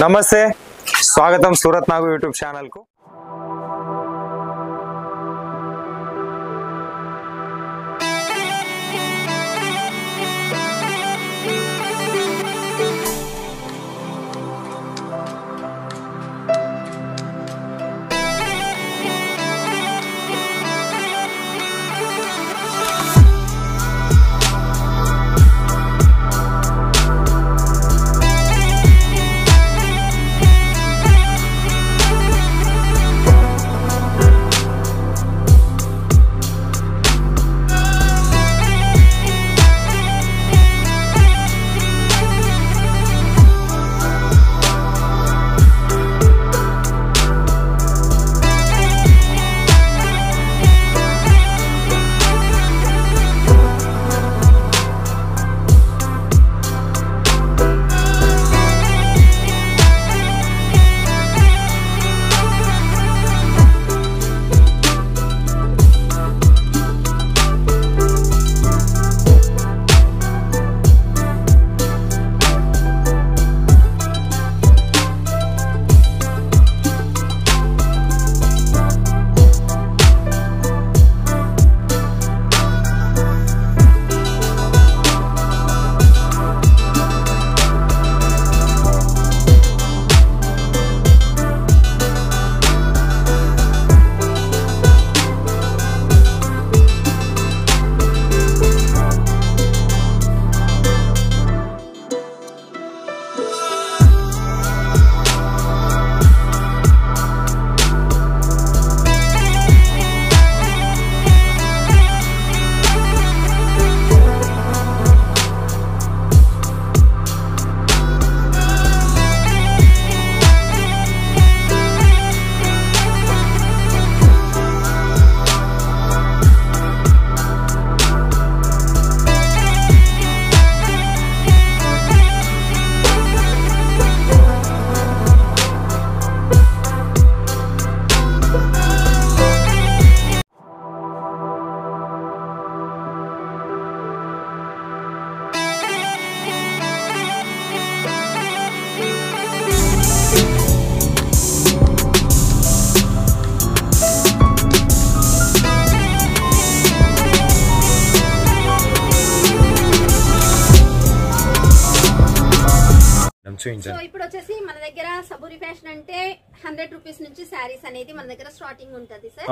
నమస్తే, స్వాగతం సూరత్ నాగు YouTube channel కు. సో ఇప్పుడు వచ్చేసి మన దగ్గర సబూరి ఫ్యాషన్ అంటే 100 రూపీస్ నుంచి శారీస్ అనేది మన దగ్గర స్టార్టింగ్ ఉంటది సార్.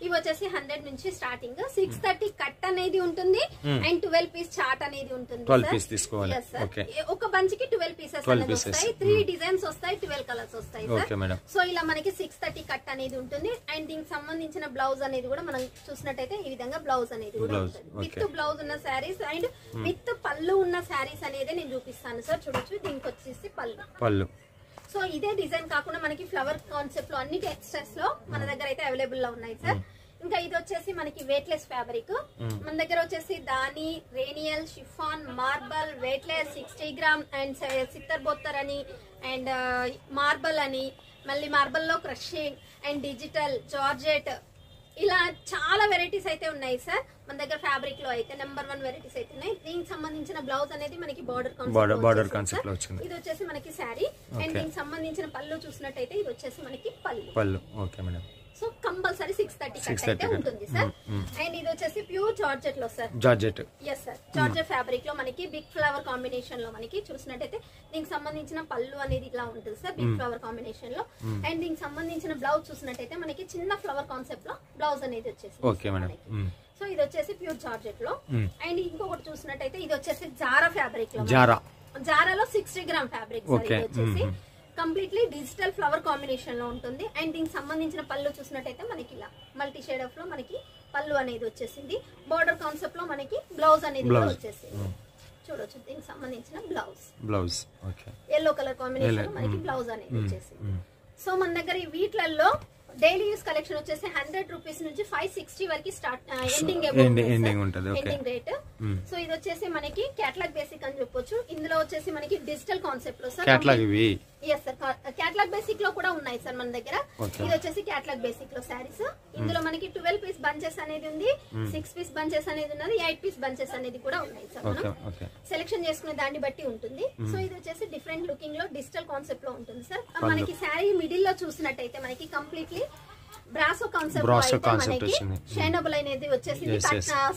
ఇవి వచ్చేసి 100 నుంచి స్టార్టింగ్. 630 కట్ అనేది ఉంటుంది అండ్ 12 పీస్ చార్ట్ అనేది ఉంటుంది. 12 పీస్ తీసుకోవాలి. ఒక బంచ్ కి 12 పీసెస్ అనేది వస్తాయి. 3 డిజైన్స్ వస్తాయి, 12 కలర్స్ వస్తాయి సార్. సో ఇలా మనకి 630 కట్ అనేది ఉంటుంది అండ్ దీనికి సంబంధించిన బ్లౌజ్ అనేది కూడా మనం చూసినట్టయితే ఈ విధంగా బ్లౌజ్ అనేది కూడా ఉంటుంది. విత్ బ్లౌజ్ ఉన్న శారీస్ అండ్ విత్ పళ్ళు ఉన్న శారీస్ అనేది నేను చూపిస్తాను సార్. చూడొచ్చు, దీనికి వచ్చేసి పళ్ళు. సో ఇదే డిజైన్ కాకుండా మనకి ఫ్లవర్ కాన్సెప్ట్ లో అన్ని టెక్స్టైల్స్ లో మన దగ్గర అయితే అవైలబుల్ లో ఉన్నాయి సార్. ఇంకా ఇది వచ్చేసి మనకి వెయిట్లెస్ ఫ్యాబ్రిక్. మన దగ్గర వచ్చేసి దాని, రేనియల్, chiffon, marble, weightless 60 gram and సిత్తర్ బొత్తర్ అని అండ్ మార్బల్ అని, మళ్ళీ మార్బల్ లో క్రషింగ్ అండ్ డిజిటల్, జార్జెట్, ఇలా చాలా వెరైటీస్ అయితే ఉన్నాయి సార్ మన దగ్గర. ఫ్యాబ్రిక్ లో అయితే నెంబర్ 1 వెరైటీస్ అయితే ఉన్నాయి. దీనికి సంబంధించిన బ్లౌజ్ అనేది మనకి బార్డర్ కాన్సెప్ట్ లో వచ్చింది. ఇది వచ్చేసి మనకి శారీ అండ్ దీనికి సంబంధించిన పళ్ళు చూసినట్టయితే ఇది వచ్చేసి మనకి పళ్ళు. Okay madam. So compulsory 630 cut అయితే ఉంటుంది సార్. అండ్ ఇది వచ్చేసి ప్యూర్ జార్జెట్ లో sir. Georgette sir. Georgette fabric లో మనకి బిగ్ ఫ్లవర్ కాంబినేషన్ లో మనకి చూసినట్టయితే దీనికి సంబంధించిన పళ్ళు అనేది ఇలా ఉంటుంది సార్, బిగ్ ఫ్లవర్ కాంబినేషన్ లో. అండ్ దీనికి సంబంధించిన బ్లౌజ్ చూసినట్టయితే మనకి చిన్న ఫ్లవర్ కాన్సెప్ట్ లో బ్లౌజ్ అనేది వచ్చేసి. సో ఇది వచ్చేసి ప్యూర్ జార్జెట్ లో. అండ్ ఇంకొకటి చూసినట్టయితే ఇది వచ్చేసి జారా ఫ్యాబ్రిక్ లో. జారాలో 60 గ్రామ్ ఫ్యాబ్రిక్ వచ్చేసి కంప్లీట్లీ డిజిటల్ ఫ్లవర్ కాంబినేషన్ లో ఉంటుంది. అండ్ దీనికి సంబంధించిన పళ్ళు చూసినట్టయితే మనకి ఇలా మల్టీ షేడ్ ఆఫ్ లో మనకి పళ్ళు అనేది వచ్చేసింది. బార్డర్ కాన్సెప్ట్ లో మనకి బ్లౌజ్ అనేది వచ్చేసింది. చూడొచ్చు, దీనికి సంబంధించిన బ్లౌజ్ ఎల్లో కలర్ కాంబినేషన్ మనకి బ్లౌజ్ అనేది వచ్చేసింది. సో మన దగ్గర ఈ వీటిలలో డైలీ యూస్ కలెక్షన్ వచ్చేసి 100 రూపీస్ నుంచి 560 వరకు స్టార్ట్ ఎండింగ్ రేట్. సో ఇది వచ్చేసి మనకి కేటలాగ్ బేసిక్ అని చెప్పొచ్చు. ఇందులో వచ్చేసి మనకి డిజిటల్ కాన్సెప్ట్ లో sir. Yes sir, catalogue basic లో కూడా ఉన్నాయి సార్ మన దగ్గర. ఇది వచ్చేసి క్యాటలాగ్ బేసిక్ లో శారీస్. ఇందులో మనకి 12 పీస్ బంచెస్ అనేది ఉంది, 6 పీస్ బంచెస్ అనేది ఉన్నది, 8 పీస్ బంచెస్ అనేది కూడా ఉన్నాయి సార్. మనం సెలెక్షన్ చేసుకునే దాన్ని బట్టి ఉంటుంది. సో ఇది వచ్చేసి డిఫరెంట్ లుకింగ్ లో డిజిటల్ కాన్సెప్ట్ లో ఉంటుంది సార్. మనకి శారీ మిడిల్ లో చూసినట్టయితే మనకి కంప్లీట్లీ బ్రాసో కాన్సెప్ట్ మనకి షైనబుల్ అనేది వచ్చేసింది.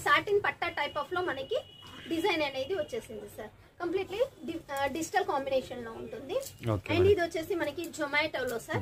సాటిన్ పట్టా టైప్ ఆఫ్ లో మనకి డిజైన్ అనేది వచ్చేసింది సార్. కంప్లీట్లీ డిజిటల్ కాంబినేషన్ లో ఉంటుంది. అండ్ ఇది వచ్చేసి మనకి జొమాటోలో సార్.